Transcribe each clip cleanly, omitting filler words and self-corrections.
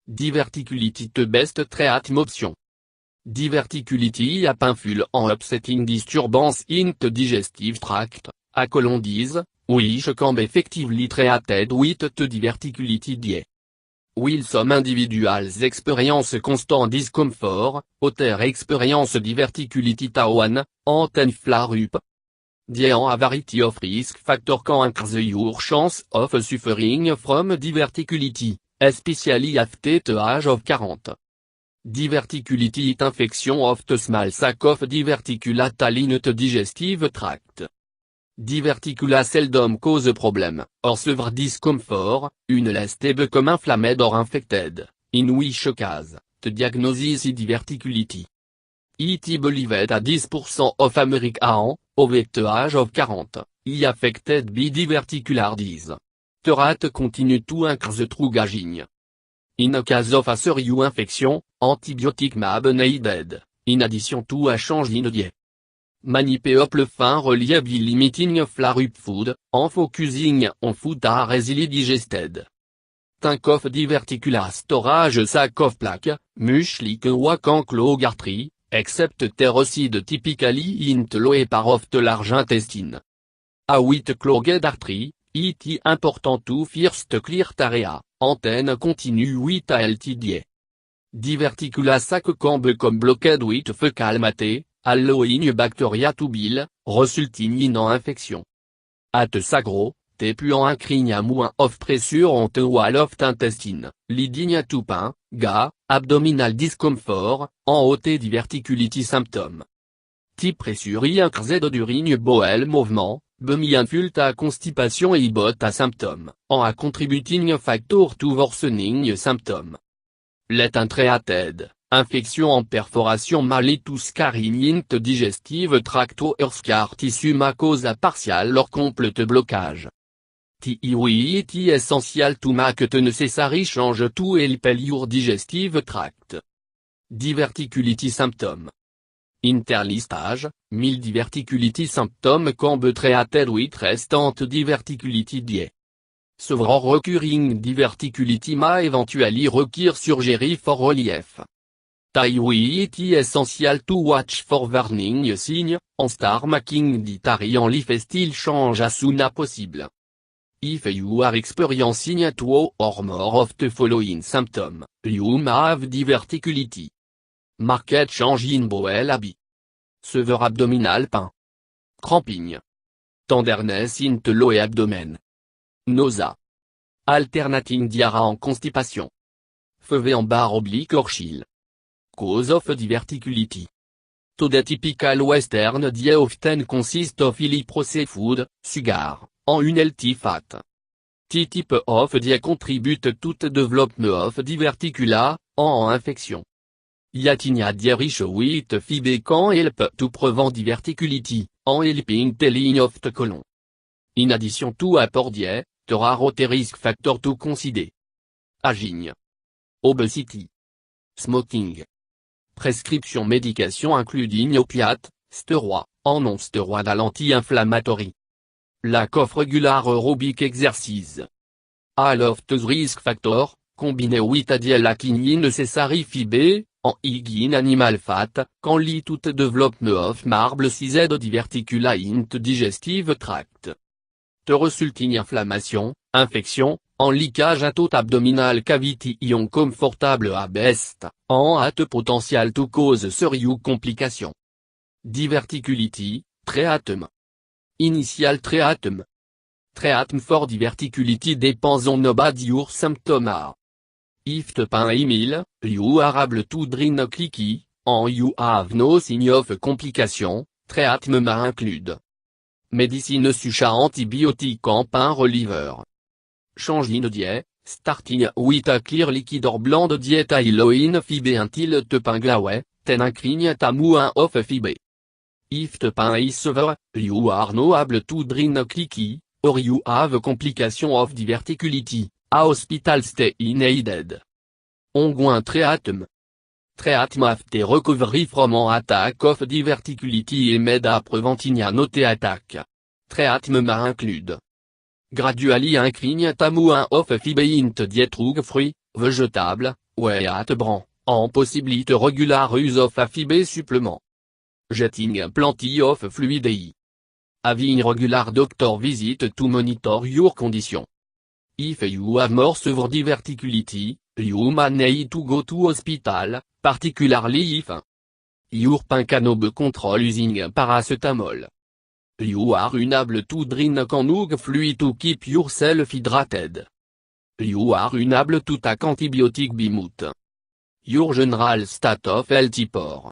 Diverticulity the best treatment option. Diverticulity a painful en upsetting disturbance in the digestive tract, a colondies, which can be effectively treated with the diverticulity die. While some individuals experience constant discomfort, others experience diverticulity tawan, and flare-up. Die a variety of risk factor can increase your chance of suffering from diverticulity, especially after the age of 40. Diverticulity is infection of the small sac of diverticula in the digestive tract. Diverticula seldom cause problem, or severe discomfort, unless they become inflamed or infected, in which case, the diagnosis is diverticulity. It is believed that 10% of Americans, over the age of 40, is affected by diverticular disease. The rate continue to increase through aging. In a case of a serious infection, antibiotic may be needed, in addition to a change in diet. Many people find reliable limiting flare-up food, en focusing on food that are easily digested. Think of diverticular storage sac of plaque, much like what can clog artery, except pterosid typically in the lower part of the large intestine. With clogged artery, it is important to first clear the area, and then continue with a healthy diet. Diverticula sac can become blocked with fecal matter, allowing bacteria to build, resulting in an infection. At sagro, te puant increase moins of pressure on the wall of the intestine, leading to pain, gas, abdominal discomfort, and haute diverticulity symptoms. Ti pressure increased during bowel movement, meaningful ta constipation et bot a symptoms, and a contributing factor to worsening symptoms. Let untreated, infection en perforation malleus scarring in the digestive tract or scar tissue may cause a partial or complete blockage. It is essential to make the necessary change to help your digestive tract. Diverticulity symptoms. Interlistage, mild diverticulity symptoms can be treated with restant diverticulity die. Several recurring diverticulity may eventually require surgery for relief. It is essential to watch for warning signs, and start making dietary and lifestyle change as soon as possible. If you are experiencing 2 or more of the following symptoms, you may have diverticulity. Marked change in bowel habit. Severe abdominal pain. Cramping. Tenderness in the lower abdomen. Nausea. Alternating diarrhea and constipation. Fever en barre oblique or chill. Cause of diverticulity. The typical Western diet often consists of highly processed food, sugar, and unhealthy fat. This type of diet contribute to the development of diverticula, and infection. Eating a diet rich with fiber can help to prevent diverticulity, and helping the lining of the colon. In addition to a poor diet, there are other risk factors to consider. Aging. Obesity. Smoking. Prescription medication including opiate, steroids, and non-steroidal anti-inflammatory. Lack of regular aerobic exercise. All of those risk factors, combined with a diet lacking necessary fiber, and high in animal fat, can lead to the development of marble-sized diverticula in the digestive tract. The resulting inflammation, infection, and leakage at the abdominal cavity is uncomfortable at best, and at the potential to cause serious complications. Diverticulity, treatment. Initial treatment. Treatment for diverticulity depends on about your symptoms are. If the pain is mild, you are able to drink quickly, and you have no sign of complication, treatment may include medicine such as antibiotic and pain reliever. Change in diet, starting with a clear liquid or blonde diet low in fiber until the pain glow, then increase a moins of fiber. If the pain is severe, you are not able to drink quickly, or you have complication of diverticulity, a hospital stay is needed. Ongoing treatment. Treatment after recovery from an attack of diverticulity is made a preventing another attack. Treatment may include gradually increase a moins of fiber in the diet through fruits, vegetables, Weight bran, en possibility regular use of AFib supplement. Getting plenty of fluid having regular doctor visit to monitor your condition. If you have more severe diverticulity, you may need to go to hospital, particularly if your pain cannot control using paracetamol. You are unable to drink enough fluid to keep yourself hydrated. You are unable to take antibiotic bimut. Your general state of health is poor.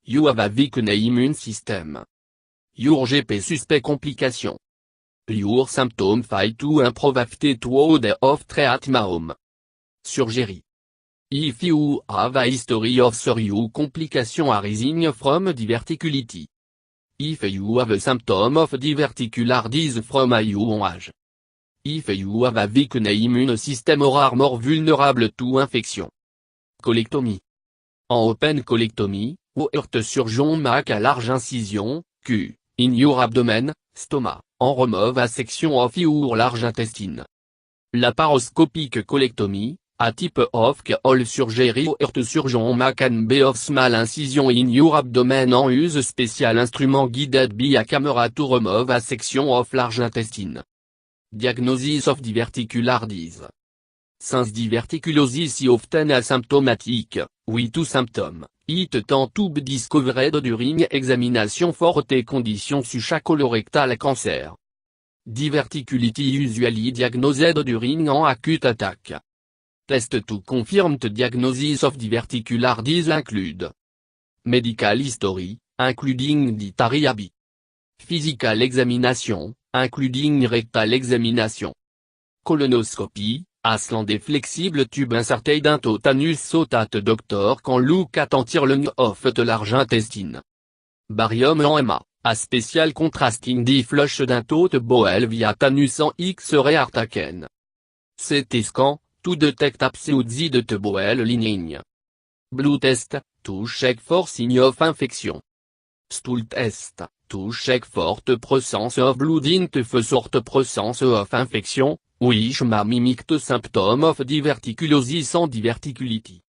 You have a weak immune system. Your GP suspect complication. Your symptoms fail to improve after 2 days of treatment. Surgery. If you have a history of serious complication arising from diverticulity. If you have a symptom of diverticular disease from a young age. If you have a weak immune system or are more vulnerable to infection. Colectomie. En open colectomie, ouverte surgeon make a large incision, Q, in your abdomen, stoma, en remove a section of your large intestine. Laparoscopic colectomie, a type of keyhole surgery ouverte surgeon make an B of small incision in your abdomen en use special instrument guided by a camera to remove a section of large intestine. Diagnosis of diverticular disease. Since diverticulosis is often asymptomatic, with 2 symptoms, it tend to be discovered during examination for the condition such as colorectal cancer. Diverticulity usually diagnosed during an acute attack. Tests to confirm the diagnosis of diverticular disease include medical history, including dietary habits. Physical examination, including rectal examination. Colonoscopy, aslant des flexible tube inserted into anus so that doctor can look at entire lung of the large intestine. Barium EMA, a special contrasting the flush into the bowel via anus en X-ray artaken. CT scan, to detect abscesses de the bowel lining. Blood test, to check for signs of infection. Stool test, to check for the presence of blood in the first presence of infection, which may mimic the symptom of diverticulosis and diverticulity.